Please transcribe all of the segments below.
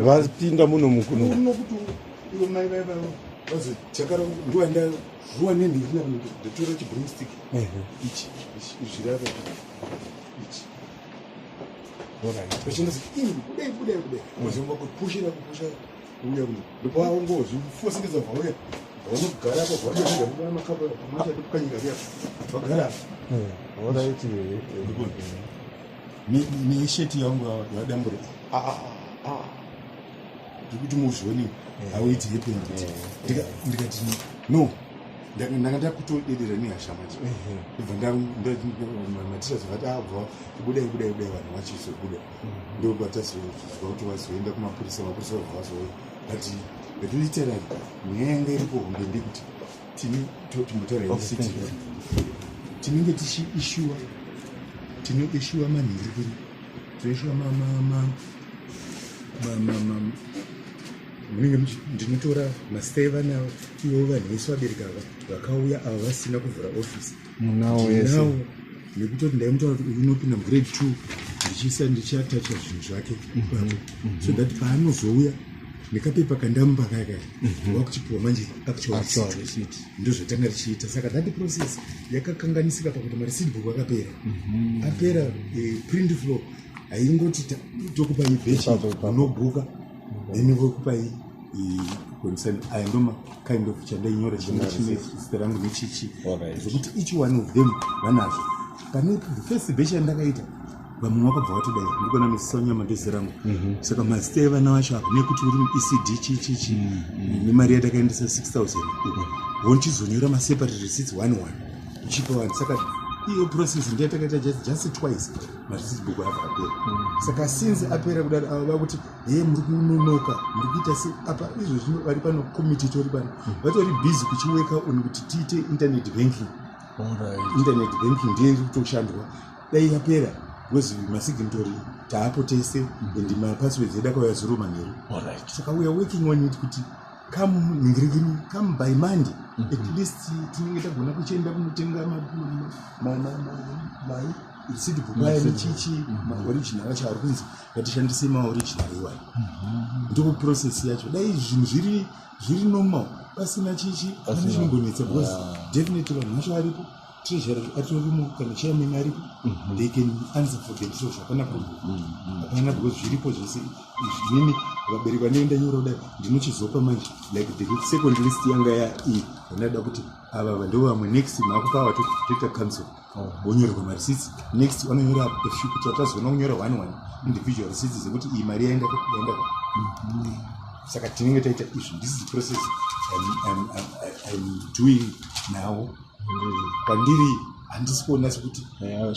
vapinda muno mukuno ni sheti yangu ya dambure ndikuti muzvoni hauiti happened ndikati no ndakanda kutodedera nehashamaji ibva matira zvakati abva budai vanhu vachizobuda ndobatazoziva kuti vazoenda kumapurisa mapurisa vabva vazoya but literally nyaya yanga iripo hunde ndekuti tini totimbotaura city tinenge tinoishiwa manhirikiri toishiwa munenge ndinotora mastai vanavo ivo vanhu vese vabereka vakauya ava vasina kuvhura ofisi munavo nekutoti ndaimutaura kuti unopinda mugrade 2 ndichiatacha zvinhu zvake ipapo so that paanozouya nekapepa kandamupa kaka wakuchipiwa manje actual receipt ndozvatanga richiita saka that process yakakanganisika pakuti mareceipt book akapera apera print flow haingoti tokupa ibhechi unobhuka then vokupai concern aya ndoma kind of chandainyora chimwe zita rangu nechichi zvokuti each one of them vanazvo pane first batch yandakaita vamwe vakabva vatodai ndikona misisanyama ndezera rangu saka mazita evana vacho apo nekuti uri muECD chichichi nemari yatakaendesa 6000 wonchizonyora maseparate receipts 1 uchipa vanhu saka iyo process ndiyatakaita just twice mareceipt book abva apera saka since apera kudaro ava vakuti muri kunonoka muri kuita se apa izvozvino vari pano committee tori pano vatori busy kuchiweka on kuti tiite internet banking ndiye iri kutoshandwa dai yapera wezi masignatory taapo tese and mapasswords edu akauya zero manheru saka we are working on it kuti come by Monday at least tinenge tagona kuchienda kunotenga receipt book aya nechichi maoriginal acho ari kunzi ngatishandise maoriginal iwani ndiko process yacho dai zvinhu zviri normal pasina chichi pane zvinombonetsa because definitely vanhu vacho varipo treasury atorimo kana chairman aripo they can answer for themselves hapana because zviripo zvese zvimweni vabereki vanoenda nyora kudai ndinochizopa manje like the second list yanga vanada kuti ava ndo vamwe next makupa vatoita council vonyorerwa mareceipts next vanonyora kuti vatazoona kunyora 1 individual receipts dzekuti iyi mari yaenda saka tinenge taita izvi. This is the process I'm doing now. Pandiri handisi kuona sekuti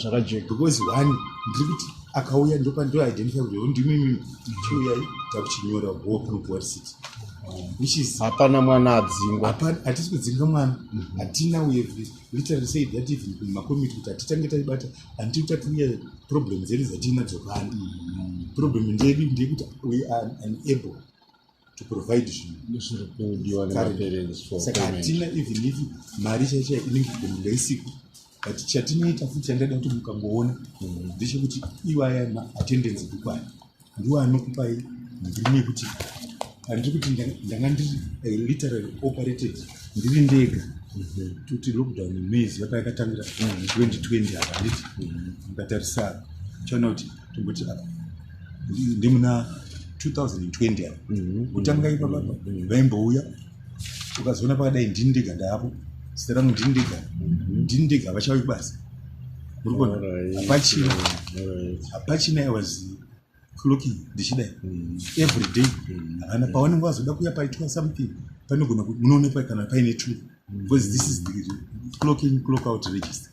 zvakajeka because one ndiri kuti akauya ndo identify kuti ndimi chiuyai takuchinyora group receipt which is hapana mwana adzingwa hatisi kudzinga mwana hatina we have literally said that even kumakomiti kuti hatitange taibata handiti tatuya problem dzedu dzatinadzo kandi problem ndedu ndekuti we are unable to provide saka hatina even if mari chaichai inenge kugonga isiku but chatinoita futi chandada kuti mukangoona ndechekuti iwaya maattendance book aya ndiwo anokupai ndiri nekuti handiri kuti ndanga ndiri literally operated ndiri ndega kuti lockdown mezi yakakatangira 2020 apa nditi mukatarisa chaona kuti tomboti apa ndimuna 2020 apa kutanga ipapa vaimbouya ukazoona pakadai ndini ndega ndaapo zita rangu ndini ndega havachauyi basa muri kuona hapachina I was clocking ndichidai every day havana pavanenge vazoda kuya paitwa something panogona munoona kana paine two because this is the clocking clock out register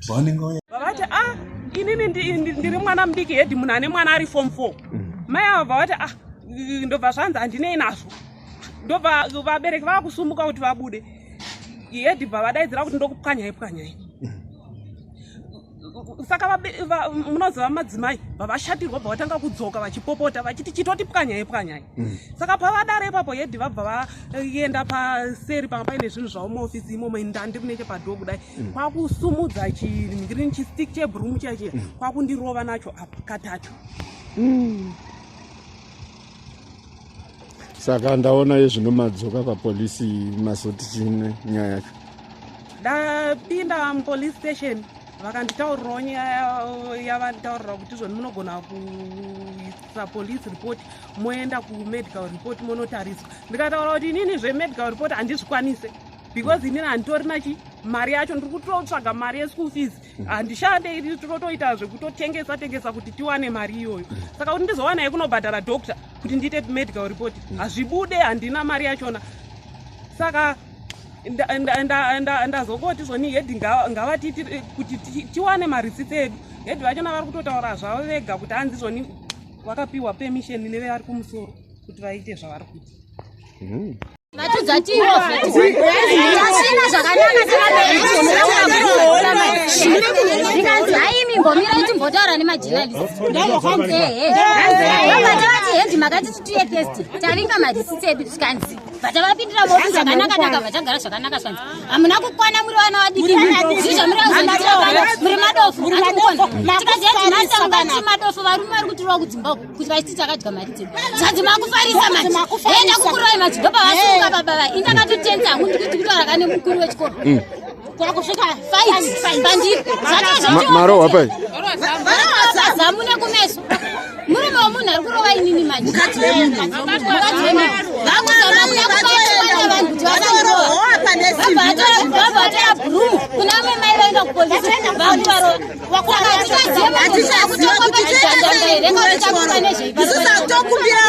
pavanenge vaya vavati inini ndiri mwana mudiki hedhi munhu ane mwana ari form 4 mai ava vavati ndobva zvanzi handinei nazvo ndobva vabereki vava kusumuka kuti vabude hedhi bva vadaidzira kuti ndokupwanyai saka munoziva madzimai vavashatirwa bva vatanga kudzoka vachipopota vachiti chitoti pwanyai pwanyai saka pavadaro ipapo hedhi vabva vaenda paseri panga paine zvinhu zvavo muofisi imomo ndandiri nechepadho kudai kwakusumudza green chistick chebhurumu chaiche kwakundirova nacho apo katatu. Saka ndaona yezvinomadzoka papolisi masoti chine nyaya yacho. Ndapinda mupolice station vakanditaurirawo nyaya yavantaurira kuti izvoni munogona kuisa police report moenda kumedical report monotariswa. Ndikataura kuti inini zvemedical report handizvikwanise because inini handitorina mari yacho ndiri kutotsvaga mari yeschool fees handishande iri totoita zvekutotengesa kuti tiwane mari iyoyo saka kuti ndizowana yekunobhadhara doctor kuti ndiite medical report hazvibude handina mari yachona saka ndazokoti zvoni hedhi ngavatiti kuti tiwane marisiti edu hedhi vachona vari kutotaura zvavo vega kuti hanzi zvoni vakapiwa permission nevari kumusoro kuti vaite zvavari kuita. Timbotaura nemajinalist hendi makati tituye testi taringa madhisiti edu tikanzi vatavapindira mofi zvakanaka vachagara zvakanaka svanzi hamuna kukwana muri vana vadiki muri madofu tikaziyatimasangati madofu varume vari kutirwa kudzimba kuti vachiti takadya mari dzedu zvanzi makufarisa mati enda kukururai madzidhopa vasuka babava indakatotenza hangu ndikuti kutaura kane mukuru wechikoro kwakusvika bandiri maro wapai zamune kumeso murume womunhu ari kurova inini manje vabatora bhurumu kuna amwe mai vaenda kupolisi vakuvarotokumbira